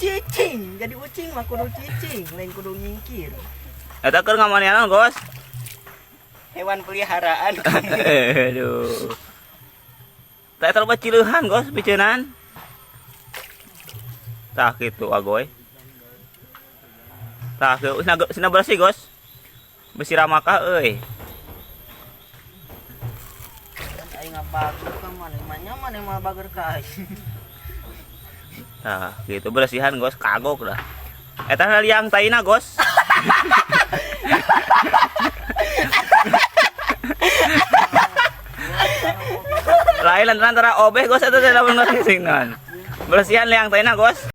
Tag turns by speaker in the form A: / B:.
A: cicing, jadi ucing mah kudu cicing, lain kudu nyingkir.
B: Eta keur ngamanianan, Gos.
A: Hewan peliharaan.
B: Aduh. Tak terlalu ciluhan, Gos, bicenan. Tah kitu agoy. Tah sina bersih, Gos. Besi ramakah euy.
A: Aing ngabagur ka mana mah bager ka.
B: Nah, gitu bersihan, Gos, kagok dah. Eta liang taina, Gos. Lain antara obeh, Gos, eta teh lamun ngasinan. Bersihan liang taina, Gos.